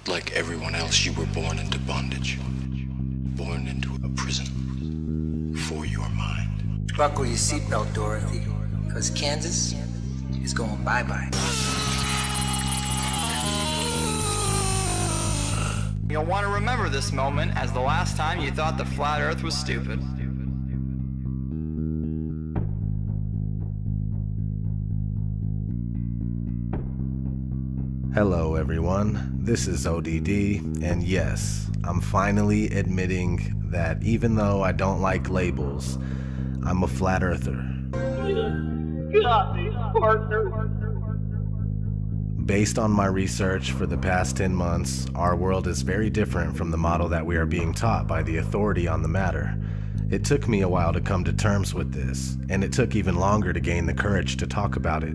Like everyone else, you were born into bondage. Born into a prison for your mind. Buckle your seatbelt, Dorothy, because Kansas is going bye-bye. You'll want to remember this moment as the last time you thought the flat earth was stupid. Hello everyone, this is ODD, and yes, I'm finally admitting that even though I don't like labels, I'm a flat earther. Based on my research for the past 10 months, our world is very different from the model that we are being taught by the authority on the matter. It took me a while to come to terms with this, and it took even longer to gain the courage to talk about it.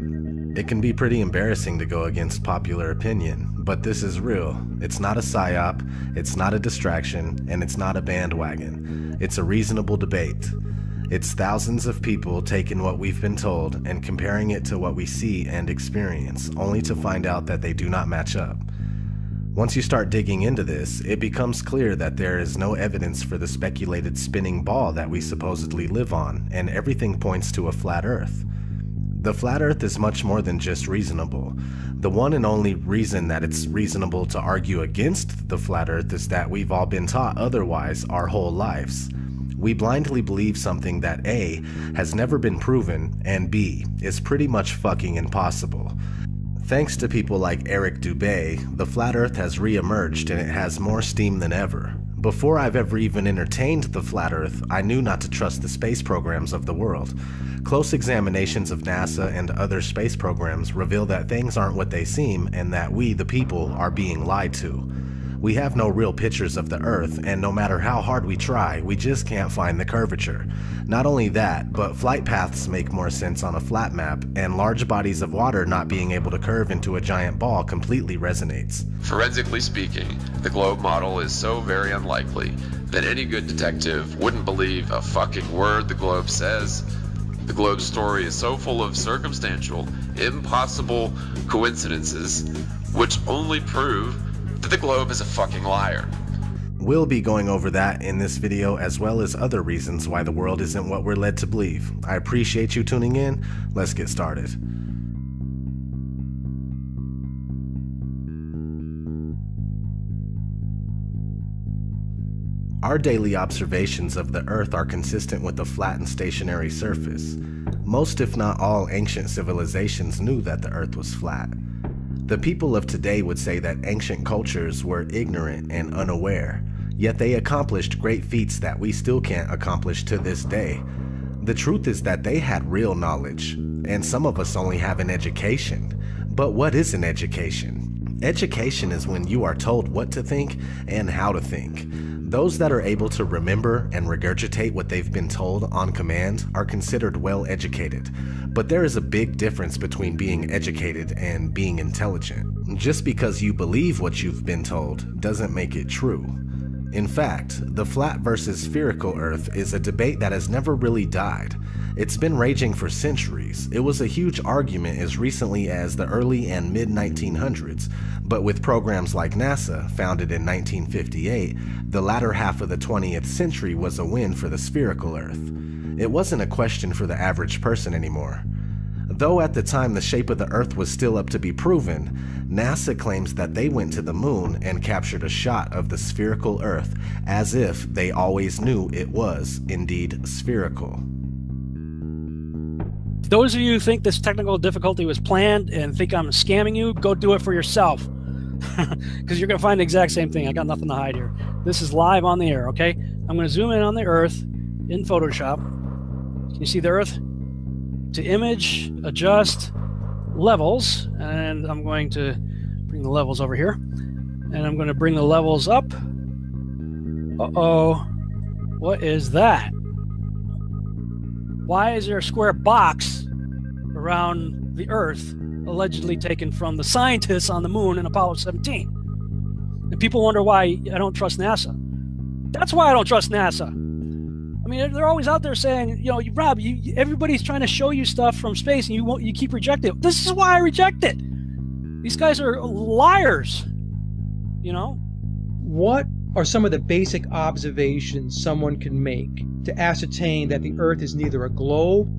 It can be pretty embarrassing to go against popular opinion, but this is real. It's not a psyop, it's not a distraction, and it's not a bandwagon. It's a reasonable debate. It's thousands of people taking what we've been told and comparing it to what we see and experience, only to find out that they do not match up. Once you start digging into this, it becomes clear that there is no evidence for the speculated spinning ball that we supposedly live on, and everything points to a flat earth. The flat earth is much more than just reasonable. The one and only reason that it's reasonable to argue against the flat earth is that we've all been taught otherwise our whole lives. We blindly believe something that A, has never been proven, and B, is pretty much fucking impossible. Thanks to people like Eric Dubay, the flat earth has re-emerged and it has more steam than ever. Before I've ever even entertained the flat earth, I knew not to trust the space programs of the world. Close examinations of NASA and other space programs reveal that things aren't what they seem and that we, the people, are being lied to. We have no real pictures of the Earth, and no matter how hard we try, we just can't find the curvature. Not only that, but flight paths make more sense on a flat map, and large bodies of water not being able to curve into a giant ball completely resonates. Forensically speaking, the globe model is so very unlikely that any good detective wouldn't believe a fucking word the globe says. The globe's story is so full of circumstantial, impossible coincidences, which only prove that the globe is a fucking liar. We'll be going over that in this video, as well as other reasons why the world isn't what we're led to believe. I appreciate you tuning in. Let's get started. Our daily observations of the Earth are consistent with a flat and stationary surface. Most, if not all, ancient civilizations knew that the Earth was flat. The people of today would say that ancient cultures were ignorant and unaware, yet they accomplished great feats that we still can't accomplish to this day. The truth is that they had real knowledge, and some of us only have an education. But what is an education? Education is when you are told what to think and how to think. Those that are able to remember and regurgitate what they've been told on command are considered well educated. But there is a big difference between being educated and being intelligent. Just because you believe what you've been told doesn't make it true. In fact, the flat versus spherical Earth is a debate that has never really died. It's been raging for centuries. It was a huge argument as recently as the early and mid-1900s, but with programs like NASA, founded in 1958, the latter half of the 20th century was a win for the spherical Earth. It wasn't a question for the average person anymore. Though at the time the shape of the Earth was still up to be proven, NASA claims that they went to the moon and captured a shot of the spherical Earth as if they always knew it was indeed spherical. Those of you who think this technical difficulty was planned and think I'm scamming you, go do it for yourself. Because you're going to find the exact same thing. I got nothing to hide here. This is live on the air, okay? I'm going to zoom in on the Earth in Photoshop. Can you see the Earth? To image, adjust, levels, and I'm going to bring the levels over here. And I'm going to bring the levels up. Uh-oh. What is that? Why is there a square box around the Earth allegedly taken from the scientists on the moon in Apollo 17? And people wonder why I don't trust NASA. That's why I don't trust NASA. I mean, they're always out there saying, you know, Rob, everybody's trying to show you stuff from space and you keep rejecting it. This is why I reject it. These guys are liars. you know? What are some of the basic observations someone can make to ascertain that the Earth is neither a globe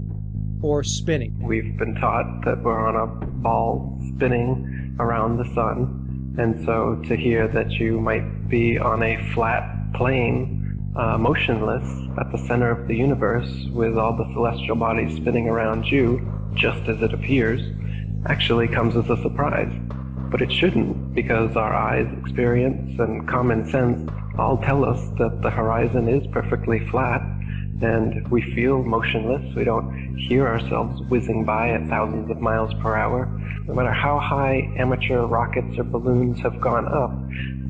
or spinning? We've been taught that we're on a ball spinning around the sun, and so to hear that you might be on a flat plane, motionless at the center of the universe with all the celestial bodies spinning around you, just as it appears, actually comes as a surprise. But it shouldn't, because our eyes, experience, and common sense all tell us that the horizon is perfectly flat, and we feel motionless. We don't hear ourselves whizzing by at thousands of miles per hour. No matter how high amateur rockets or balloons have gone up,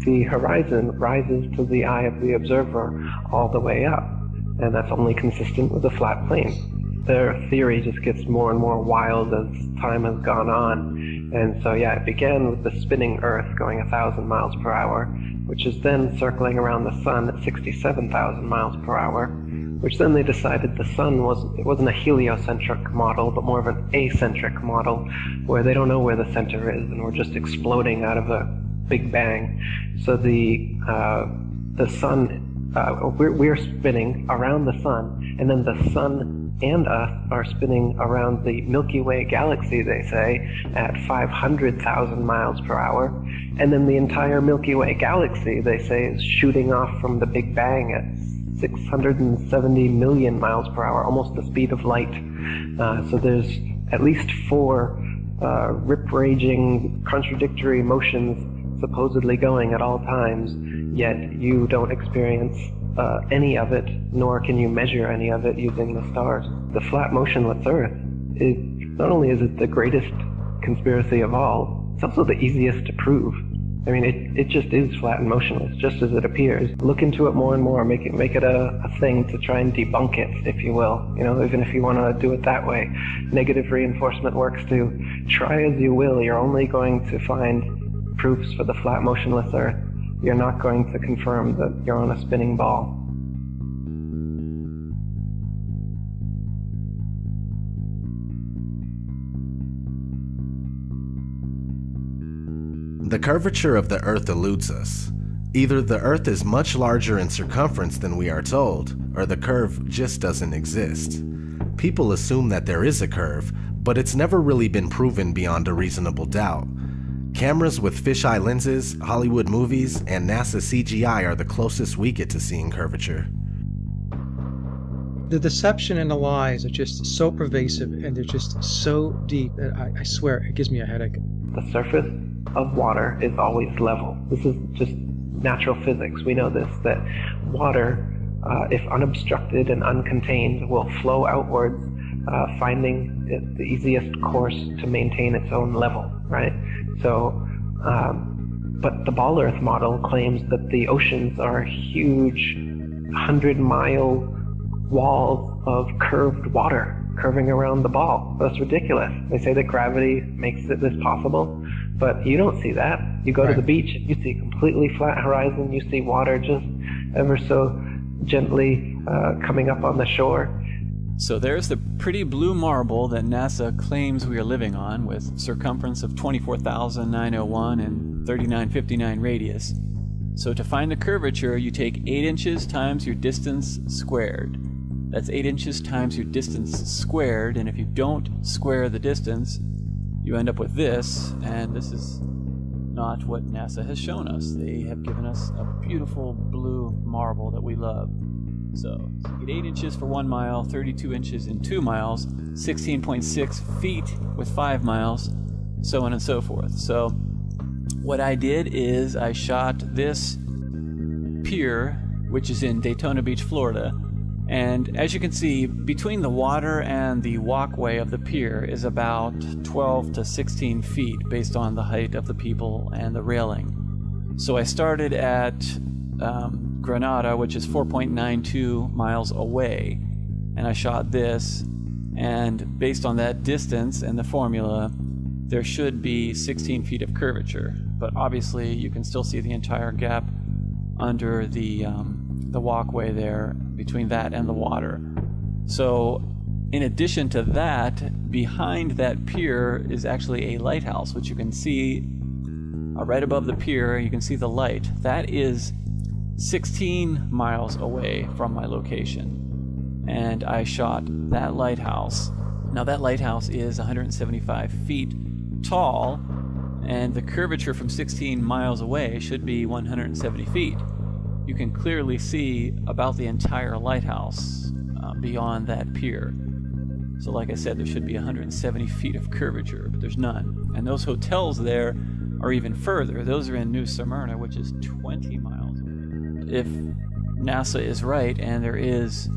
the horizon rises to the eye of the observer all the way up, and that's only consistent with a flat plane. Their theory just gets more and more wild as time has gone on. And so, yeah, it began with the spinning Earth going 1,000 miles per hour, which is then circling around the sun at 67,000 miles per hour, which then they decided the sun wasn't a heliocentric model, but more of an acentric model, where they don't know where the center is, and we're just exploding out of a big bang. So the sun, we're spinning around the sun, and then the sun and us are spinning around the Milky Way galaxy, they say, at 500,000 miles per hour. And then the entire Milky Way galaxy, they say, is shooting off from the Big Bang at 670 million miles per hour, almost the speed of light. So there's at least 4 rip-raging, contradictory motions supposedly going at all times, yet you don't experience any of it, nor can you measure any of it using the stars. The flat motionless Earth, not only is it the greatest conspiracy of all, it's also the easiest to prove. I mean, it just is flat and motionless, just as it appears. Look into it more and more, make it a thing to try and debunk it, if you will. You know, even if you want to do it that way. Negative reinforcement works too. Try as you will, you're only going to find proofs for the flat motionless Earth. You're not going to confirm that you're on a spinning ball. The curvature of the Earth eludes us. Either the Earth is much larger in circumference than we are told, or the curve just doesn't exist. People assume that there is a curve, but it's never really been proven beyond a reasonable doubt. Cameras with fisheye lenses, Hollywood movies, and NASA CGI are the closest we get to seeing curvature. The deception and the lies are just so pervasive, and they're just so deep that I swear it gives me a headache. The surface of water is always level. This is just natural physics. We know this, that water, if unobstructed and uncontained, will flow outwards, finding it the easiest course to maintain its own level, right? So, but the Ball Earth model claims that the oceans are huge 100-mile walls of curved water curving around the ball. That's ridiculous. They say that gravity makes this possible, but you don't see that. You go to the beach, you see a completely flat horizon, you see water just ever so gently coming up on the shore. So there's the pretty blue marble that NASA claims we are living on, with circumference of 24,901 and 3959 radius. So to find the curvature, you take 8 inches times your distance squared. That's 8 inches times your distance squared, and if you don't square the distance, you end up with this, and this is not what NASA has shown us. They have given us a beautiful blue marble that we love. So you get 8 inches for 1 mile, 32 inches in 2 miles, 16.6 feet with 5 miles, so on and so forth. So what I did is I shot this pier, which is in Daytona Beach, Florida, and as you can see, between the water and the walkway of the pier is about 12 to 16 feet based on the height of the people and the railing. So I started at Granada, which is 4.92 miles away, and I shot this, and based on that distance and the formula, there should be 16 feet of curvature, but obviously you can still see the entire gap under the walkway there between that and the water. So in addition to that, behind that pier is actually a lighthouse, which you can see right above the pier, you can see the light. That is 16 miles away from my location. And I shot that lighthouse. Now that lighthouse is 175 feet tall, and the curvature from 16 miles away should be 170 feet. You can clearly see about the entire lighthouse beyond that pier. So like I said, there should be 170 feet of curvature, but there's none. And those hotels there are even further. Those are in New Smyrna, which is 20 miles. If NASA is right and there is,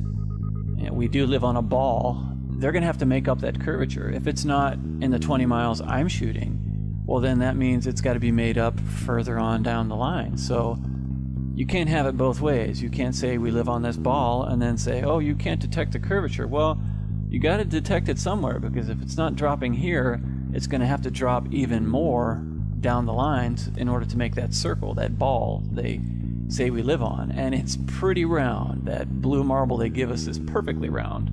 we do live on a ball, they're going to have to make up that curvature. If it's not in the 20 miles I'm shooting, well then that means it's got to be made up further on down the line. So you can't have it both ways. You can't say we live on this ball and then say, oh, you can't detect the curvature. Well, you got to detect it somewhere, because if it's not dropping here, it's going to have to drop even more down the lines in order to make that circle, that ball they say we live on. And it's pretty round. That blue marble they give us is perfectly round.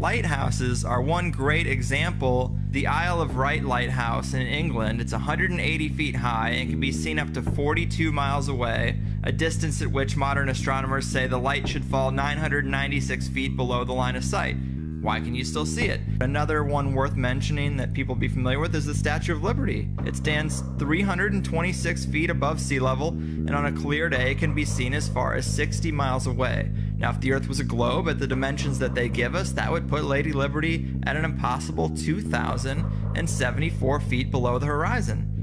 Lighthouses are one great example. The Isle of Wight Lighthouse in England, it's 180 feet high and can be seen up to 42 miles away, a distance at which modern astronomers say the light should fall 996 feet below the line of sight. Why can you still see it? Another one worth mentioning that people be familiar with is the Statue of Liberty. It stands 326 feet above sea level, and on a clear day can be seen as far as 60 miles away. Now, if the Earth was a globe at the dimensions that they give us, that would put Lady Liberty at an impossible 2,074 feet below the horizon.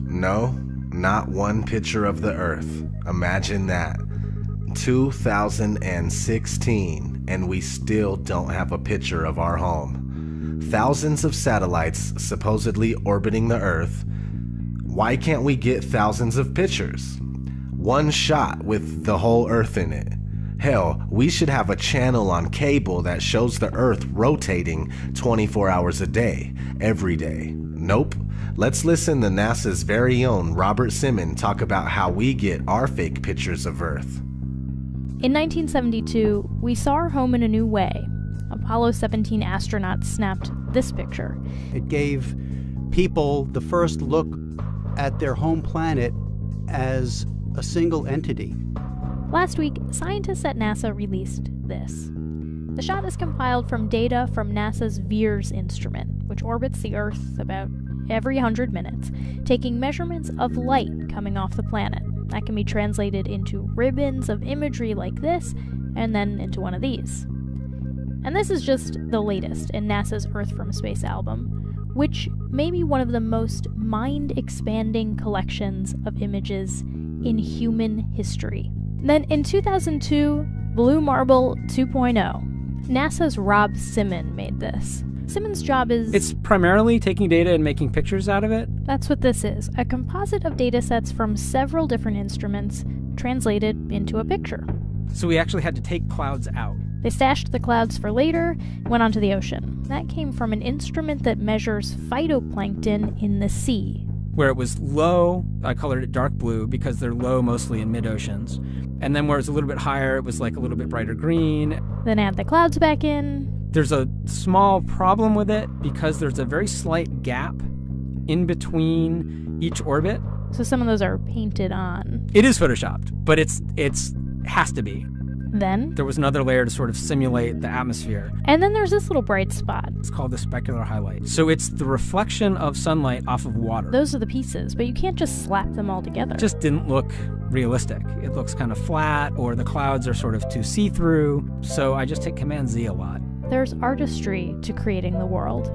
No, not one picture of the Earth. Imagine that. 2016, and we still don't have a picture of our home. Thousands of satellites supposedly orbiting the Earth. Why can't we get thousands of pictures? One shot with the whole Earth in it. Hell, we should have a channel on cable that shows the Earth rotating 24 hours a day, every day. Nope. Let's listen to NASA's very own Robert Simon talk about how we get our fake pictures of Earth. In 1972, we saw our home in a new way. Apollo 17 astronauts snapped this picture. It gave people the first look at their home planet as a single entity. Last week, scientists at NASA released this. The shot is compiled from data from NASA's VEERS instrument, which orbits the Earth about every 100 minutes, taking measurements of light coming off the planet. That can be translated into ribbons of imagery like this, and then into one of these. And this is just the latest in NASA's Earth from Space album, which may be one of the most mind-expanding collections of images in human history. Then in 2002, Blue Marble 2.0, NASA's Rob Simon made this. Simon's job is... It's primarily taking data and making pictures out of it. That's what this is, a composite of data sets from several different instruments translated into a picture. So we actually had to take clouds out. They stashed the clouds for later, went onto the ocean. That came from an instrument that measures phytoplankton in the sea. Where it was low, I colored it dark blue because they're low mostly in mid-oceans. And then where it's a little bit higher, it was like a little bit brighter green. Then add the clouds back in. There's a small problem with it because there's a very slight gap in between each orbit. So some of those are painted on. It is photoshopped, but it's has to be. Then there was another layer to sort of simulate the atmosphere. And then there's this little bright spot. It's called the specular highlight. So it's the reflection of sunlight off of water. Those are the pieces, but you can't just slap them all together. It just didn't look realistic. It looks kind of flat, or the clouds are sort of too see-through. So I just hit Command Z a lot. There's artistry to creating the world.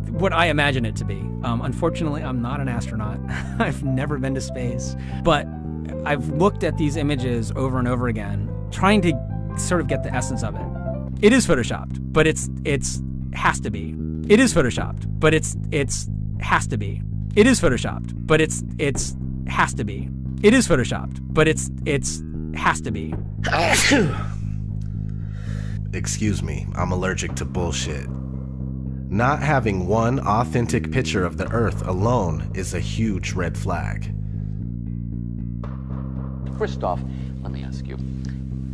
What I imagine it to be. Unfortunately, I'm not an astronaut. I've never been to space. But I've looked at these images over and over again, trying to sort of get the essence of it. It is photoshopped, but it's has to be. It is photoshopped, but it's has to be. It is photoshopped, but it's has to be. It is photoshopped, but it's has to be. Excuse me, I'm allergic to bullshit. Not having one authentic picture of the Earth alone is a huge red flag. Christoph, let me ask you,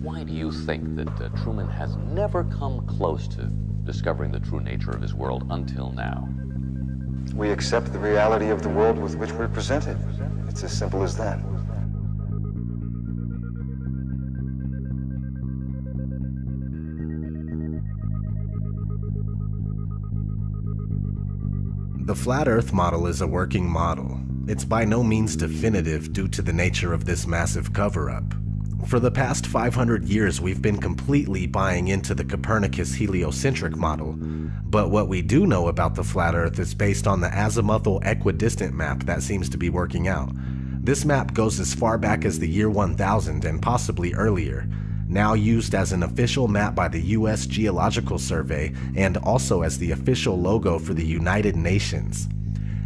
Why do you think that Truman has never come close to discovering the true nature of his world until now? We accept the reality of the world with which we're presented. It's as simple as that. The flat Earth model is a working model. It's by no means definitive due to the nature of this massive cover-up. For the past 500 years, we've been completely buying into the Copernicus heliocentric model, but what we do know about the flat Earth is based on the azimuthal equidistant map that seems to be working out. This map goes as far back as the year 1000 and possibly earlier, now used as an official map by the U.S. Geological Survey and also as the official logo for the United Nations.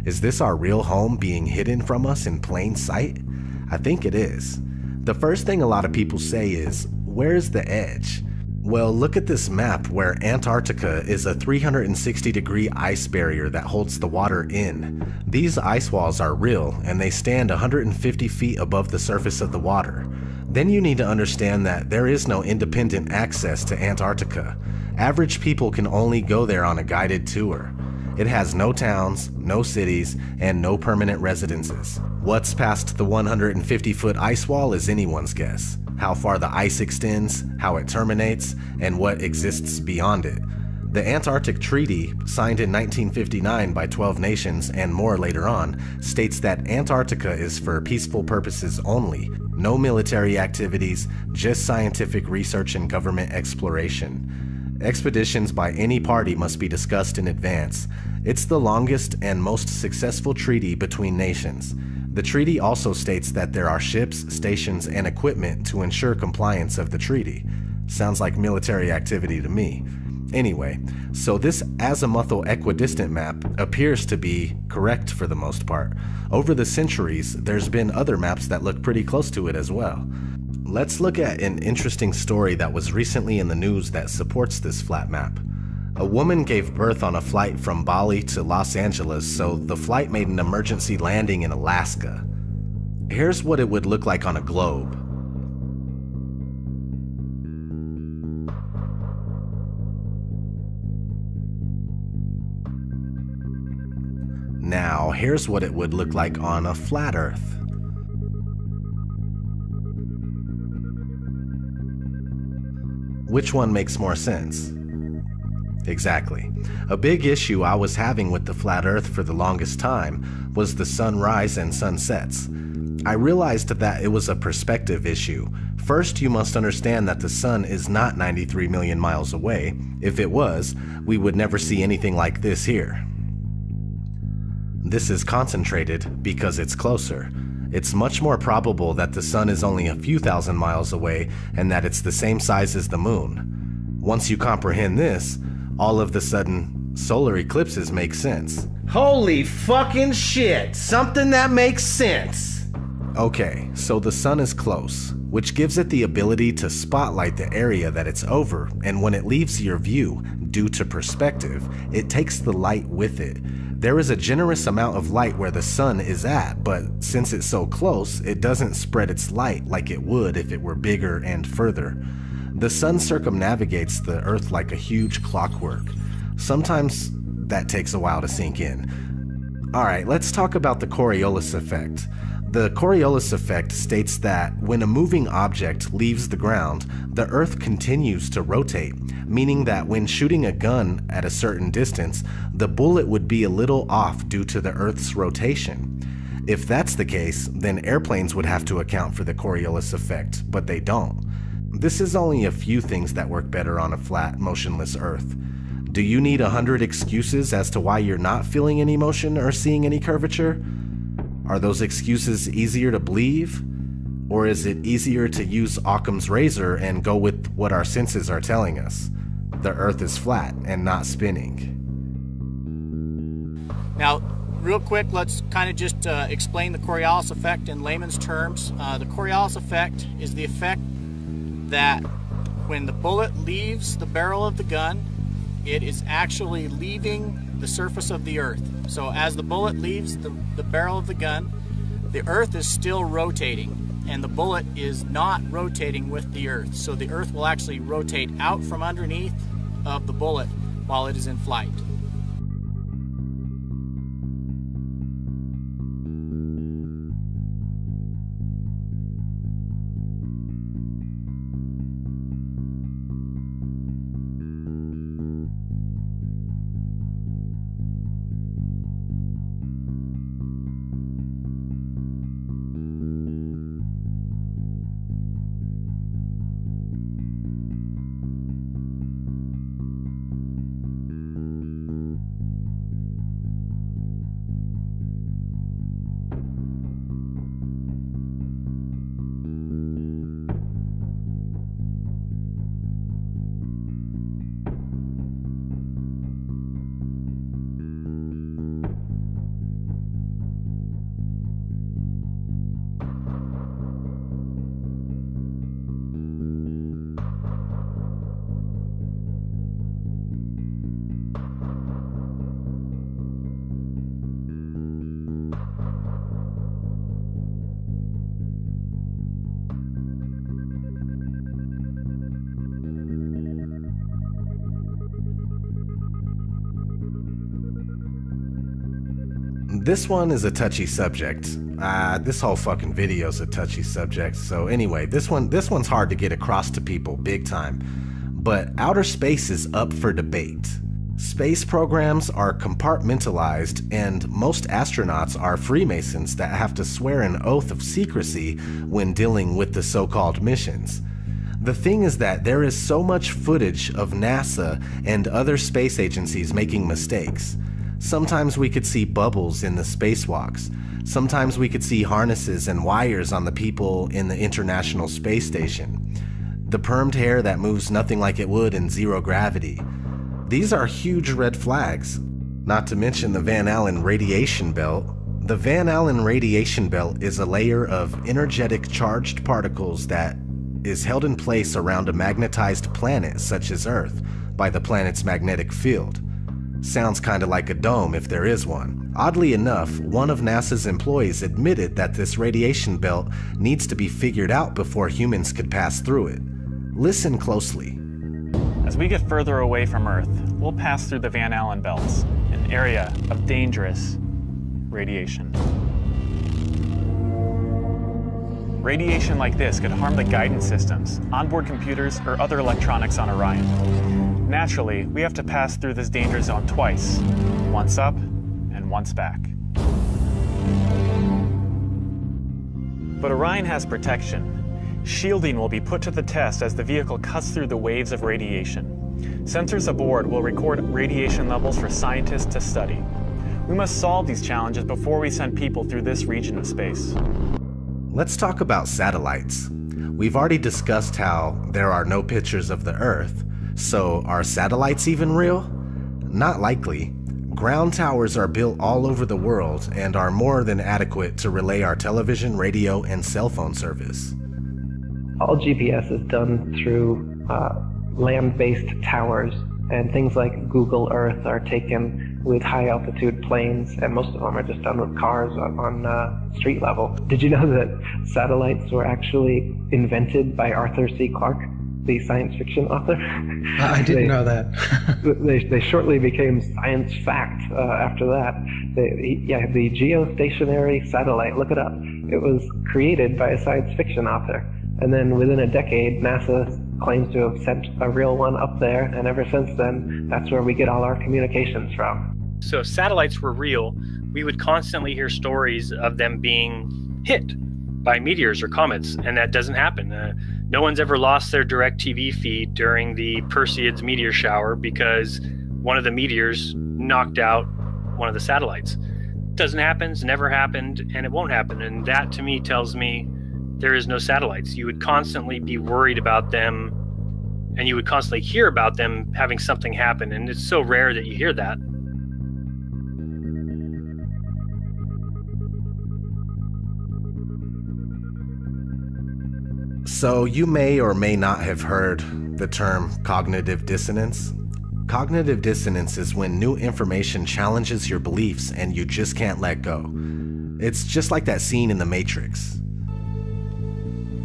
Is this our real home being hidden from us in plain sight? I think it is. The first thing a lot of people say is, where's the edge? Well, look at this map where Antarctica is a 360-degree ice barrier that holds the water in. These ice walls are real, and they stand 150 feet above the surface of the water. Then you need to understand that there is no independent access to Antarctica. Average people can only go there on a guided tour. It has no towns, no cities, and no permanent residences. What's past the 150-foot ice wall is anyone's guess. How far the ice extends, how it terminates, and what exists beyond it. The Antarctic Treaty, signed in 1959 by 12 nations and more later on, states that Antarctica is for peaceful purposes only. No military activities, just scientific research and government exploration. Expeditions by any party must be discussed in advance. It's the longest and most successful treaty between nations. The treaty also states that there are ships, stations, and equipment to ensure compliance of the treaty. Sounds like military activity to me. Anyway, so this azimuthal equidistant map appears to be correct for the most part. Over the centuries, there's been other maps that look pretty close to it as well. Let's look at an interesting story that was recently in the news that supports this flat map. A woman gave birth on a flight from Bali to Los Angeles, so the flight made an emergency landing in Alaska. Here's what it would look like on a globe. Now, here's what it would look like on a flat Earth. Which one makes more sense? Exactly. A big issue I was having with the flat Earth for the longest time was the sunrise and sunsets. I realized that it was a perspective issue. First, you must understand that the sun is not 93 million miles away. If it was, we would never see anything like this here. This is concentrated because it's closer. It's much more probable that the sun is only a few thousand miles away and that it's the same size as the moon. Once you comprehend this, all of the sudden, solar eclipses make sense. Holy fucking shit! Something that makes sense! Okay, so the sun is close, which gives it the ability to spotlight the area that it's over, and when it leaves your view, due to perspective, it takes the light with it. There is a generous amount of light where the sun is at, but since it's so close, it doesn't spread its light like it would if it were bigger and further. The sun circumnavigates the Earth like a huge clockwork. Sometimes that takes a while to sink in. Alright, let's talk about the Coriolis effect. The Coriolis effect states that when a moving object leaves the ground, the Earth continues to rotate, meaning that when shooting a gun at a certain distance, the bullet would be a little off due to the Earth's rotation. If that's the case, then airplanes would have to account for the Coriolis effect, but they don't. This is only a few things that work better on a flat, motionless Earth. Do you need 100 excuses as to why you're not feeling any motion or seeing any curvature? Are those excuses easier to believe? Or is it easier to use Occam's razor and go with what our senses are telling us? The Earth is flat and not spinning. Now, real quick, let's kind of just explain the Coriolis effect in layman's terms. The Coriolis effect is the effect that when the bullet leaves the barrel of the gun, it is actually leaving the surface of the Earth. So as the bullet leaves the barrel of the gun, the Earth is still rotating. and the bullet is not rotating with the Earth. So the Earth will actually rotate out from underneath of the bullet while it is in flight. This one is a touchy subject. This whole fucking video's a touchy subject. So anyway, this one's hard to get across to people big time. But outer space is up for debate. Space programs are compartmentalized, and most astronauts are Freemasons that have to swear an oath of secrecy when dealing with the so-called missions. The thing is that there is so much footage of NASA and other space agencies making mistakes. Sometimes we could see bubbles in the spacewalks. Sometimes we could see harnesses and wires on the people in the International Space Station. The permed hair that moves nothing like it would in zero gravity. These are huge red flags. Not to mention the Van Allen radiation belt. The Van Allen radiation belt is a layer of energetic charged particles that is held in place around a magnetized planet such as Earth by the planet's magnetic field. Sounds kinda like a dome if there is one. Oddly enough, one of NASA's employees admitted that this radiation belt needs to be figured out before humans could pass through it. Listen closely. As we get further away from Earth, we'll pass through the Van Allen belts, an area of dangerous radiation. Radiation like this could harm the guidance systems, onboard computers, or other electronics on Orion. Naturally, we have to pass through this danger zone twice, once up and once back. But Orion has protection. Shielding will be put to the test as the vehicle cuts through the waves of radiation. Sensors aboard will record radiation levels for scientists to study. We must solve these challenges before we send people through this region of space. Let's talk about satellites. We've already discussed how there are no pictures of the Earth. So, are satellites even real? Not likely. Ground towers are built all over the world and are more than adequate to relay our television, radio, and cell phone service. All GPS is done through land-based towers, and things like Google Earth are taken with high-altitude planes, and most of them are just done with cars on street level. Did you know that satellites were actually invented by Arthur C. Clarke, the science fiction author? I didn't know that. they shortly became science fact after that. The geostationary satellite, look it up. It was created by a science fiction author. And then within a decade, NASA claims to have sent a real one up there, and ever since then, that's where we get all our communications from. So if satellites were real, we would constantly hear stories of them being hit by meteors or comets, and that doesn't happen. No one's ever lost their DirecTV feed during the Perseids meteor shower because one of the meteors knocked out one of the satellites. It doesn't happen, it's never happened, and it won't happen. And that to me tells me there is no satellites. You would constantly be worried about them, and you would constantly hear about them having something happen, and it's so rare that you hear that. So you may or may not have heard the term cognitive dissonance. Cognitive dissonance is when new information challenges your beliefs and you just can't let go. It's just like that scene in The Matrix.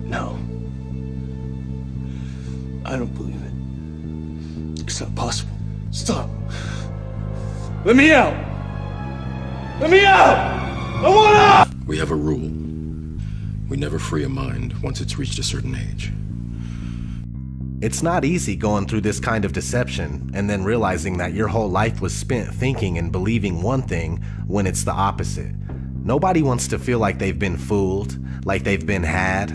No. I don't believe it. It's not possible. Stop. Let me out! Let me out! I want out! We have a rule. We never free a mind once it's reached a certain age. It's not easy going through this kind of deception and then realizing that your whole life was spent thinking and believing one thing when it's the opposite. Nobody wants to feel like they've been fooled, like they've been had.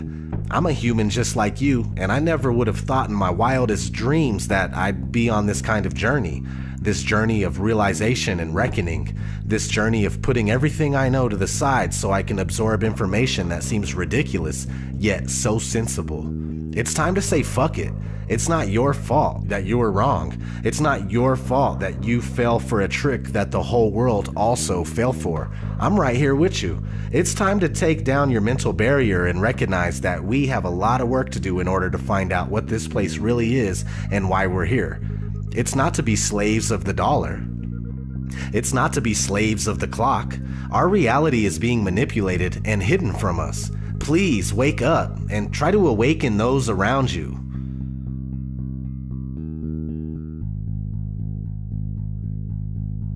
I'm a human just like you, and I never would have thought in my wildest dreams that I'd be on this kind of journey. This journey of realization and reckoning. This journey of putting everything I know to the side so I can absorb information that seems ridiculous, yet so sensible. It's time to say fuck it. It's not your fault that you were wrong. It's not your fault that you fell for a trick that the whole world also fell for. I'm right here with you. It's time to take down your mental barrier and recognize that we have a lot of work to do in order to find out what this place really is and why we're here. It's not to be slaves of the dollar. It's not to be slaves of the clock. Our reality is being manipulated and hidden from us. Please wake up and try to awaken those around you.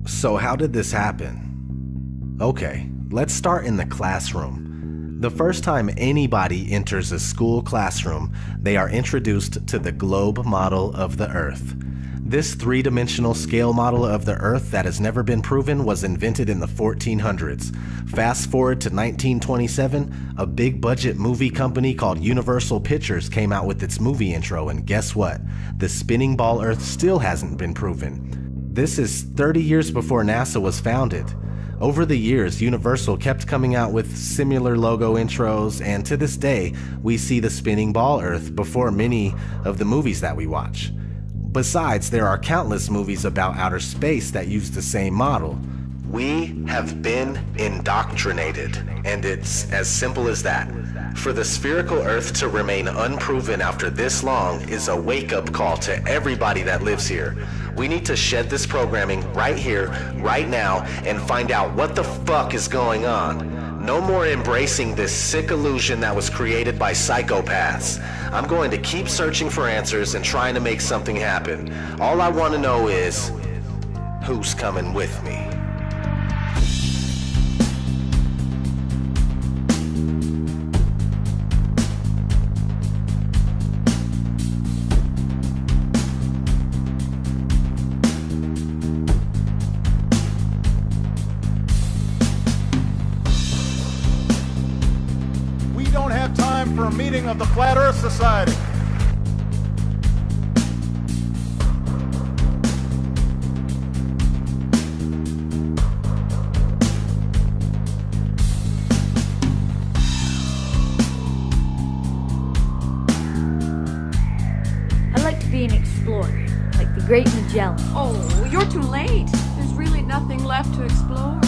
So how did this happen? Okay, let's start in the classroom. The first time anybody enters a school classroom, they are introduced to the globe model of the Earth. This three-dimensional scale model of the Earth that has never been proven was invented in the 1400s. Fast forward to 1927, a big-budget movie company called Universal Pictures came out with its movie intro, and guess what? The spinning ball Earth still hasn't been proven. This is 30 years before NASA was founded. Over the years, Universal kept coming out with similar logo intros, and to this day, we see the spinning ball Earth before many of the movies that we watch. Besides, there are countless movies about outer space that use the same model. We have been indoctrinated, and it's as simple as that. For the spherical Earth to remain unproven after this long is a wake-up call to everybody that lives here. We need to shed this programming right here, right now, and find out what the fuck is going on. No more embracing this sick illusion that was created by psychopaths. I'm going to keep searching for answers and trying to make something happen. All I want to know is, who's coming with me? Meeting of the Flat Earth Society. I'd like to be an explorer, like the Great Magellan. Oh, you're too late. There's really nothing left to explore.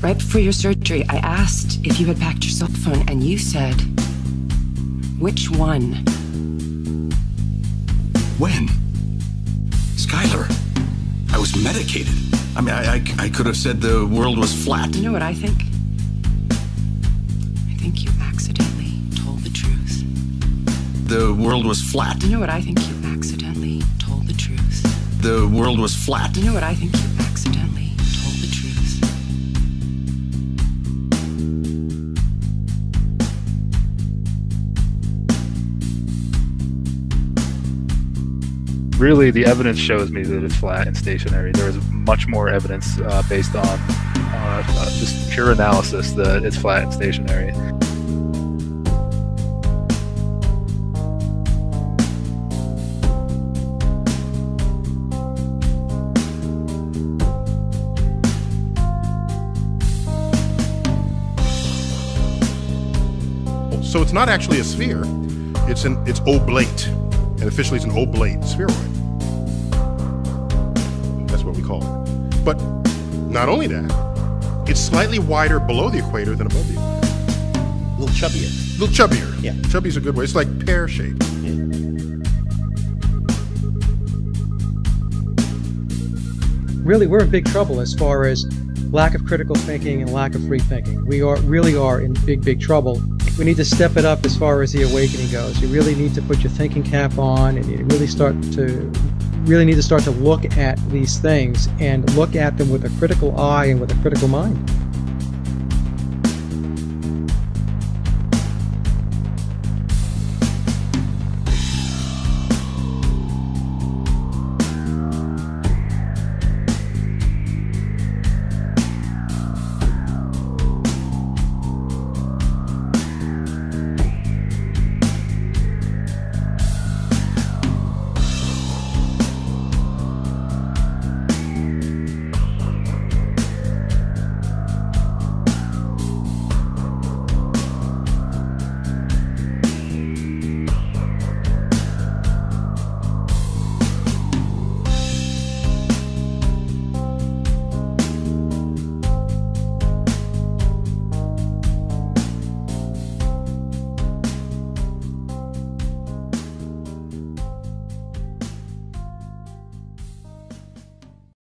Right before your surgery, I asked if you had packed your cell phone, and you said, which one? When? Skylar, I was medicated. I mean, I could have said the world was flat. You know what I think? I think you accidentally told the truth. The world was flat. You know what I think? You accidentally told the truth. The world was flat. You know what I think? You accidentally told the truth. really the evidence shows me that it's flat and stationary. There is much more evidence based on just pure analysis that it's flat and stationary. So it's not actually a sphere, it's oblate, and officially it's an oblate spheroid. That's what we call it. But not only that, it's slightly wider below the equator than above the equator. A little chubbier. A little chubbier. Yeah. Chubby's a good way. It's like pear-shaped. Yeah. Really, we're in big trouble as far as lack of critical thinking and lack of free thinking. We really are in big trouble. We need to step it up as far as the awakening goes. You really need to put your thinking cap on, and you really need to start to look at these things and look at them with a critical eye and with a critical mind.